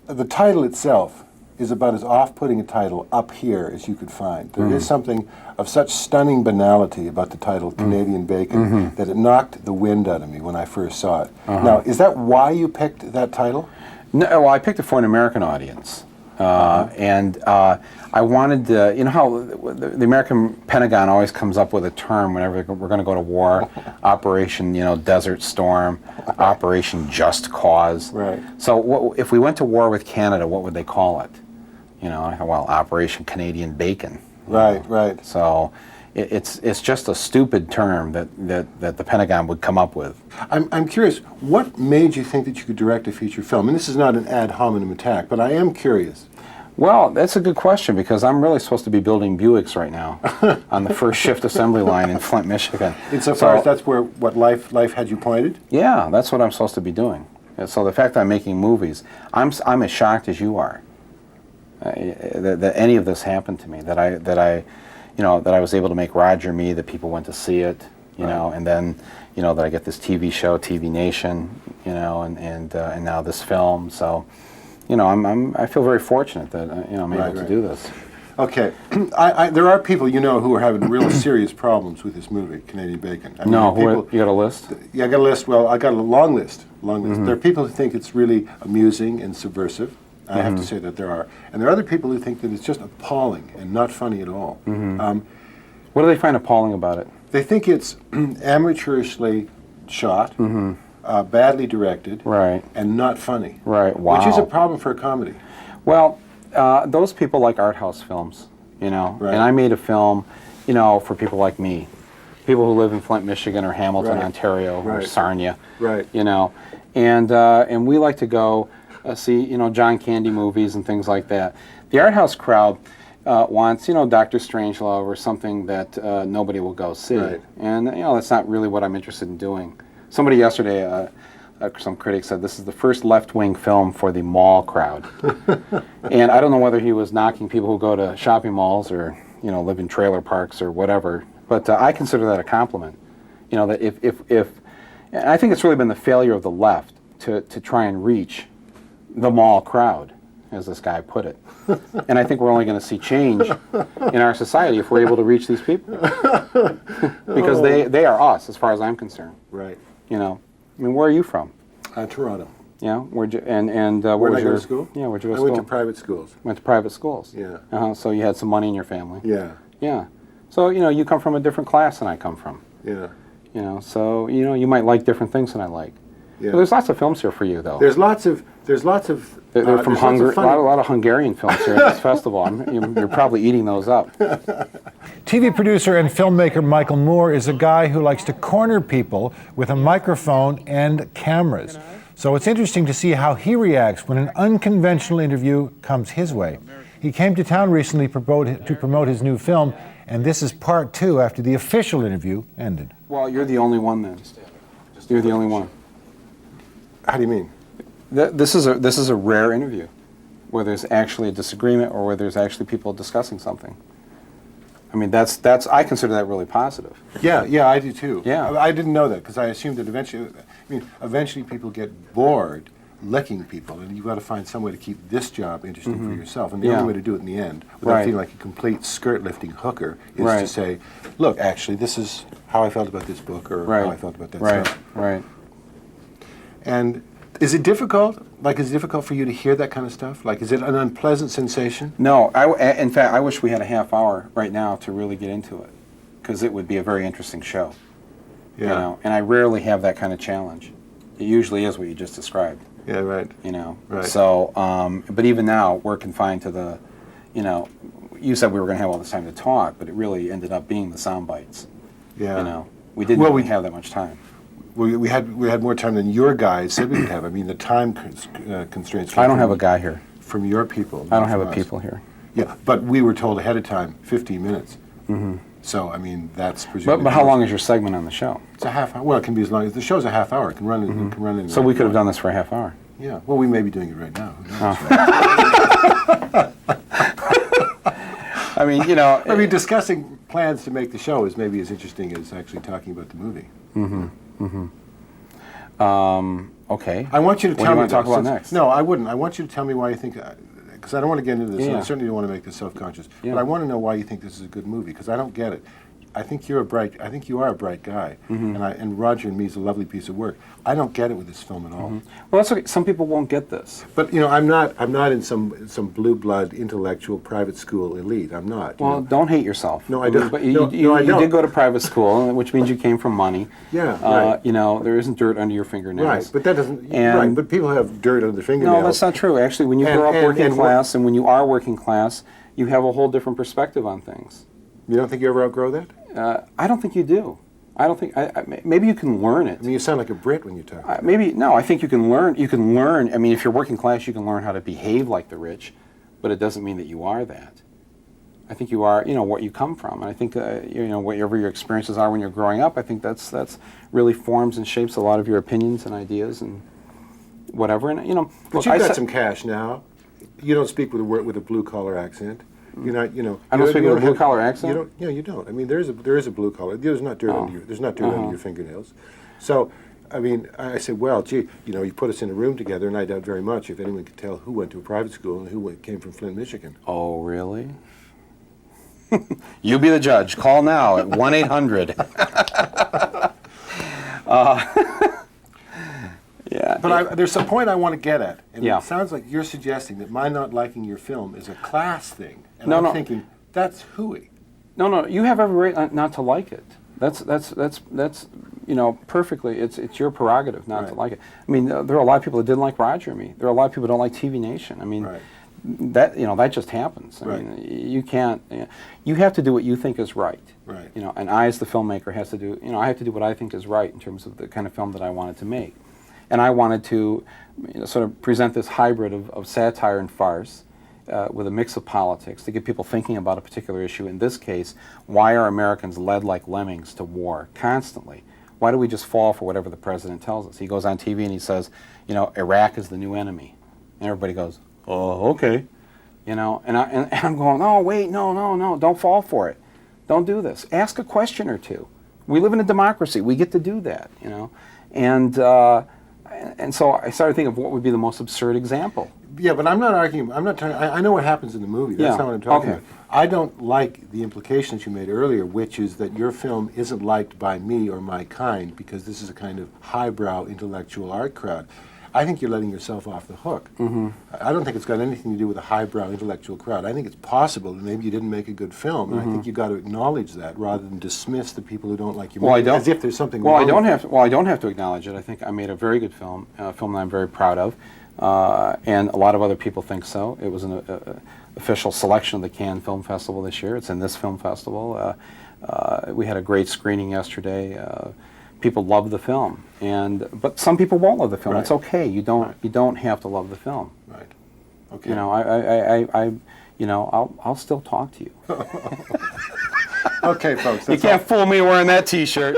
the title itself is about as off-putting a title up here as you could find. There is something of such stunning banality about the title Canadian Bacon that it knocked the wind out of me when I first saw it. Now, is that why you picked that title? No, well, I picked it for an American audience. And I wanted to, you know how the American Pentagon always comes up with a term whenever we're going to go to war, Operation, Desert Storm, Operation Just Cause. Right. So if we went to war with Canada, what would they call it? I thought, well, Operation Canadian Bacon. Right, right. So it's just a stupid term that the Pentagon would come up with. I'm curious, what made you think that you could direct a feature film? And this is not an ad hominem attack, but I am curious. Well, that's a good question, because I'm really supposed to be building Buicks right now on the first shift assembly line in Flint, Michigan. Insofar as that's where what life had you pointed? Yeah, that's what I'm supposed to be doing. And so the fact that I'm making movies, I'm as shocked as you are that any of this happened to me. That I was able to make Roger Me, that people went to see it, and then that I get this TV show, TV Nation, and now this film. So. I feel very fortunate that I'm able to do this. Okay, there are people who are having real serious problems with this movie, Canadian Bacon. You got a list? Yeah, I got a list. Well, I got a long list. There are people who think it's really amusing and subversive. I have to say that there are, and there are other people who think that it's just appalling and not funny at all. What do they find appalling about it? They think it's amateurishly shot. Badly directed, right, and not funny, right. Wow. Which is a problem for a comedy. Well, those people like art house films, Right. And I made a film, for people like me, people who live in Flint, Michigan, or Hamilton, Ontario, or Sarnia, right. And we like to go see, John Candy movies and things like that. The art house crowd wants, Dr. Strangelove or something that nobody will go see, and that's not really what I'm interested in doing. Somebody yesterday, some critic said this is the first left-wing film for the mall crowd. And I don't know whether he was knocking people who go to shopping malls or, live in trailer parks or whatever, but I consider that a compliment. That if and I think it's really been the failure of the left to try and reach the mall crowd, as this guy put it. And I think we're only going to see change in our society if we're able to reach these people. Because they are us, as far as I'm concerned. Right. Where are you from? Toronto. Yeah. Where'd you where did I go to school? Yeah. Where'd you go to school? school? I went to private schools. Went to private schools. Yeah. So you had some money in your family. Yeah. Yeah. So you come from a different class than I come from. Yeah. So you might like different things than I like. Yeah. Well, there's lots of films here for you, though. There's lots of. They're from Hungary. A lot of Hungarian films here at this festival. You're probably eating those up. TV producer and filmmaker Michael Moore is a guy who likes to corner people with a microphone and cameras. So it's interesting to see how he reacts when an unconventional interview comes his way. He came to town recently to promote his new film, and this is part 2 after the official interview ended. Well, you're the only one then. You're the only one. How do you mean? This is a rare interview, where there's actually a disagreement or where there's actually people discussing something. That's I consider that really positive. Yeah, I do too. Yeah. I didn't know that because I assumed that eventually people get bored licking people, and you've got to find some way to keep this job interesting for yourself. And the only way to do it in the end, without feeling like a complete skirt-lifting hooker, is to say, look, actually, this is how I felt about this book, or how I felt about that stuff. Right. And is it difficult? Is it difficult for you to hear that kind of stuff? Is it an unpleasant sensation? No. In fact, I wish we had a half hour right now to really get into it, because it would be a very interesting show. Yeah. And I rarely have that kind of challenge. It usually is what you just described. Yeah, right. Right. So, but even now, we're confined to the, you said we were going to have all this time to talk, but it really ended up being the sound bites. Yeah. We didn't really have that much time. We had more time than your guys said we could have. The time constraints. I don't have a guy here. From your people. I don't have a people here. Yeah, but we were told ahead of time, 15 minutes. Mm-hmm. So, that's presumably... But how long is your segment on the show? It's a half hour. Well, it can be as long as... The show's a half hour. It can run in... So we could have done this for a half hour. Yeah. Well, we may be doing it right now. Who knows? Discussing plans to make the show is maybe as interesting as actually talking about the movie. Okay. I want you to What do tell you me want to talk though, about since- next? No, I wouldn't. I want you to tell me why you think, because I don't want to get into this, and I Yeah. certainly don't want to make this self-conscious. Yeah. But I want to know why you think this is a good movie, because I don't get it. I think you are a bright guy, and Roger and Me is a lovely piece of work. I don't get it with this film at all. Well, that's okay. Some people won't get this. But I'm not in some blue blood intellectual private school elite. I'm not. Well, don't hate yourself. No, I don't. But No, you I don't. did go to private school, which means you came from money. Yeah, right. There isn't dirt under your fingernails. Right, but that doesn't. And- right, but people have dirt under their fingernails. No, that's not true. Actually, when you And- grow up and- working and what- class, and when you are working class, you have a whole different perspective on things. You don't think you ever outgrow that? I don't think you do. I don't think. Maybe you can learn it. I mean, you sound like a Brit when you talk. I think you can learn. You can learn. I mean, if you're working class, you can learn how to behave like the rich, but it doesn't mean that you are that. I think you are. What you come from, and I think whatever your experiences are when you're growing up. I think that's really forms and shapes a lot of your opinions and ideas and whatever. And But you've got some cash now. You don't speak with a blue collar accent. You're not. I don't speak with a blue collar accent? You don't. Yeah, you don't. I mean, there is a blue collar. There's not dirt under your fingernails. So, I mean, I said, well, gee, you put us in a room together, and I doubt very much if anyone could tell who went to a private school and who came from Flint, Michigan. Oh, really? You be the judge. Call now at 1-800. Yeah. But there's a point I want to get at, and Yeah. it sounds like you're suggesting that my not liking your film is a class thing, and No, I'm no. thinking that's hooey. No, you have every right not to like it. That's perfectly. It's your prerogative not to Right. like it. I mean, there are a lot of people that didn't like Roger and Me. There are a lot of people who don't like TV Nation. I mean, Right. that just happens. I Right. mean, you can't. You have to do what you think is right. Right. And I, as the filmmaker, has to do. I have to do what I think is right in terms of the kind of film that I wanted to make, and I wanted to sort of present this hybrid of satire and farce. With a mix of politics to get people thinking about a particular issue. In this case, why are Americans led like lemmings to war constantly? Why do we just fall for whatever the president tells us? He goes on TV and he says, Iraq is the new enemy, and everybody goes, oh, okay, and I'm going, oh, wait, no, don't fall for it, don't do this. Ask a question or two. We live in a democracy. We get to do that, and so I started thinking of what would be the most absurd example. Yeah, but I'm not arguing. I'm not trying. I know what happens in the movie. That's Yeah, not what I'm talking okay. about. I don't like the implications you made earlier, which is that your film isn't liked by me or my kind because this is a kind of highbrow intellectual art crowd. I think you're letting yourself off the hook. Mm-hmm. I don't think it's got anything to do with a highbrow intellectual crowd. I think it's possible that maybe you didn't make a good film, and I think you've got to acknowledge that rather than dismiss the people who don't like your movie as if there's something wrong. I don't have to acknowledge it. I think I made a very good film, a film that I'm very proud of, and a lot of other people think so. It was an official selection of the Cannes Film Festival this year. It's in this film festival. We had a great screening yesterday. People love the film, but some people won't love the film. Right. It's okay. You don't have to love the film. Right. Okay. I'll still talk to you. Okay, folks. You can't fool me wearing that T-shirt.